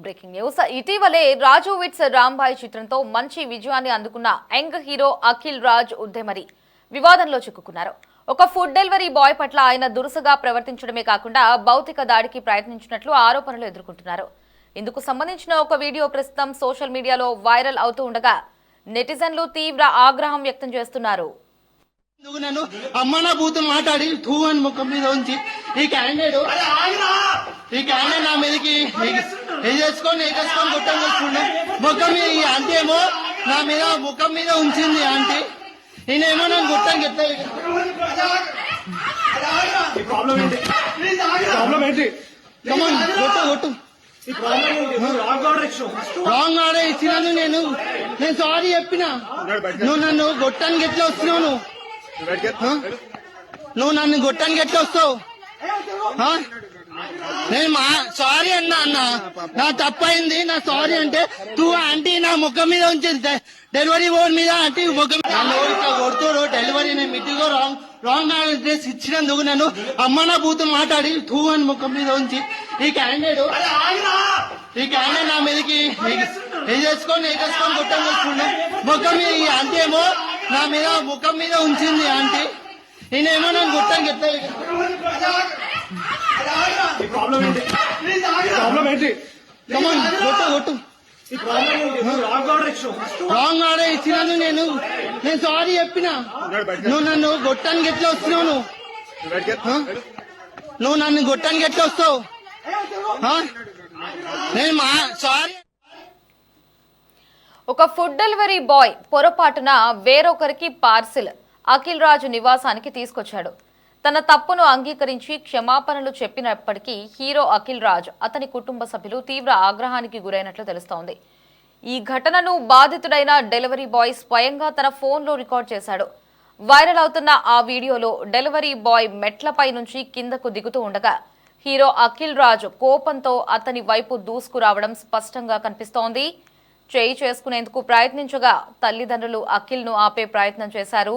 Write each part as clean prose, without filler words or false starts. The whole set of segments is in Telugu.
Breaking news. ఇటీవలే రాజు విట్స్ రాంబాయ్ చిత్రంతో మంచి విజయాన్ని అందుకున్న యంగ్ హీరో అఖిల్ రాజ్ ఉద్దెమరి వివాదంలో చిక్కుకున్నారు. ఒక ఫుడ్ డెలివరీ బాయ్ పట్ల ఆయన దురుసుగా ప్రవర్తించడమే కాకుండా భౌతిక దాడికి ప్రయత్నించినట్లు ఆరోపణలు ఎదుర్కొంటున్నారు. ఇందుకు సంబంధించిన ఒక వీడియో ప్రస్తుతం సోషల్ మీడియాలో వైరల్ అవుతూ ఉండగా నెటిజన్లు తీవ్ర ఆగ్రహం వ్యక్తం చేస్తున్నారు. నన్ను అమ్మన బూతులు మాట్లాడి టూ అని ముఖం మీద ఉంచి ఈ క్యాండిడేట్ నా మీదకి వేసేసుకొని గుట్టం కొట్టుకుంటా ముఖం మీద ఈ ఆంటీ ఏమో నా మీద ముఖం మీద ఉంచింది ఆంటీ నేనేమో నన్ను గుట్టం కొట్టు రాంగ్ ఆర్డర్ ఇచ్చినాను నేను సారీ చెప్పినా నువ్వు నన్ను గొట్టానికి ఎట్లా వస్తున్నావు నువ్వు నన్ను గొట్టానికి ఎట్లా వస్తావు నేను సారీ అన్న నా తప్పైంది నా సారీ అంటే తూ ఆంటీ నా ముఖం మీద ఉంచింది డెలివరీ బోర్డు మీద ఆంటీ ముఖం కొడుతుడు డెలివరీ నేను మిట్టిగో రాంగ్ అడ్రస్ ఇచ్చినందుకు నన్ను అమ్మ నా బూతులు మాట్లాడి టూ అని ముఖం మీద ఉంచి ఈ క్యాండిడేట్ నా మీదకి వేసేసుకొని గుట్టం కొట్టుకుంటా ముఖం మీద ఈ ఆంటీ ఏమో నా మీద ముఖం మీద ఉంచింది ఆంటీ నేనేమో నన్ను గుట్టం కొట్టు రాంగ్ ఆర్డర్ ఇచ్చినాను నేను సారీ చెప్పినా నువ్వు నన్ను గొట్టానికి ఎట్లా వస్తున్నావు నువ్వు నన్ను గొట్టానికి ఎట్లా వస్తావు నేను సారీ. ఒక ఫుడ్ డెలివరీ బాయ్ పొరపాటున వేరొకరికి పార్సిల్ అఖిల్ రాజు నివాసానికి తీసుకొచ్చాడు. తన తప్పును అంగీకరించి క్షమాపణలు చెప్పినప్పటికీ హీరో అఖిల్ రాజ్ అతని కుటుంబ సభ్యులు తీవ్ర ఆగ్రహానికి గురైనట్లు తెలుస్తోంది. ఈ ఘటనను బాధితుడైన డెలివరీ బాయ్ స్వయంగా తన ఫోన్లో రికార్డ్ చేశాడు. వైరల్ అవుతున్న ఆ వీడియోలో డెలివరీ బాయ్ మెట్లపై నుంచి కిందకు దిగుతూ ఉండగా హీరో అఖిల్ రాజ్ కోపంతో అతని వైపు దూసుకురావడం స్పష్టంగా కనిపిస్తోంది. చేయి చేసుకునేందుకు ప్రయత్నించగా తల్లిదండ్రులు అఖిల్ ను ఆపే ప్రయత్నం చేశారు.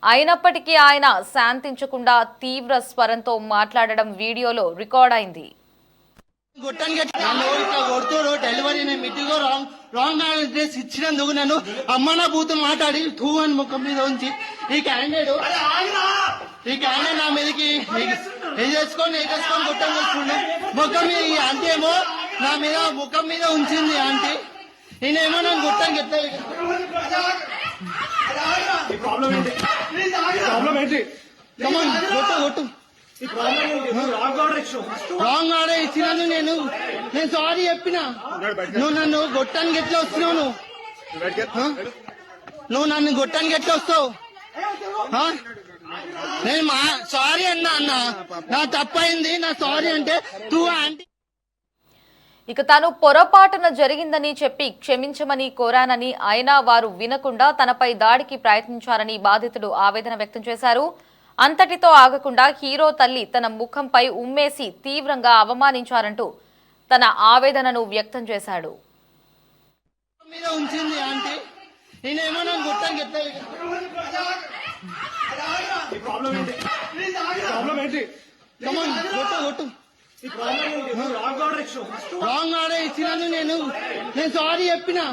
అయినప్పటికీ ఆయన శాంతించకుండా తీవ్ర స్వరంతో మాట్లాడడం వీడియోలో రికార్డ్ అయింది. కొడుతుడు డెలివరీ నేను మిట్టిగో రాంగ్ అడ్రస్ ఇచ్చినందుకు నన్ను అమ్మ నా బూతులు మాట్లాడి టూ అని ముఖం మీద ఉంచి ఈ క్యాండిడేట్ నా మీదకి వేసేసుకొని గుట్టం కొట్టుకుంటా ముఖం మీద ఈ ఆంటీ ఏమో నా మీద ముఖం మీద ఉంచింది ఆంటీ నేనేమో నన్ను గుట్టం కొట్టు రాంగ్ ఆర్డర్ ఇచ్చినాను నేను సారీ చెప్పినా నువ్వు నన్ను గొట్టానికి ఎట్లా వస్తున్నావు నువ్వు నన్ను గొట్టానికి ఎట్లా వస్తావు నేను సారీ అన్న నా తప్పైంది నా సారీ అంటే తూ ఆంటీ. ఇక తాను పొరపాటున జరిగిందని చెప్పి క్షమించమని కోరానని అయినా వారు వినకుండా తనపై దాడికి ప్రయత్నించారని బాధితుడు ఆవేదన వ్యక్తం చేశారు. అంతటితో ఆగకుండా హీరో తల్లి తన ముఖంపై ఉమ్మేసి తీవ్రంగా అవమానించారంటూ తన ఆవేదనను వ్యక్తం చేశాడు. రాంగ్ ఆర్డర్ ఇచ్చినాను నేను సారీ చెప్పినా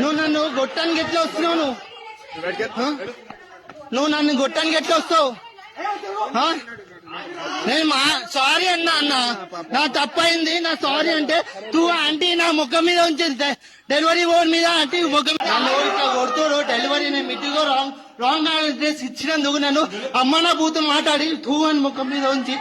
నువ్వు నన్ను గొట్టానికి ఎట్లా వస్తున్నావు నువ్వు నన్ను గొట్టానికి ఎట్లా వస్తావు నేను సారీ అన్న నా తప్పైంది నా సారీ అంటే తూ ఆంటీ నా ముఖం మీద ఉంచింది డెలివరీ బోర్డు మీద ఆంటీ ముఖం కొడుతుడు డెలివరీ నేను మిట్టిగో రాంగ్ అడ్రస్ ఇచ్చినందుకు నన్ను అమ్మ నా బూతులు మాట్లాడి టూ అని ముఖం మీద ఉంచి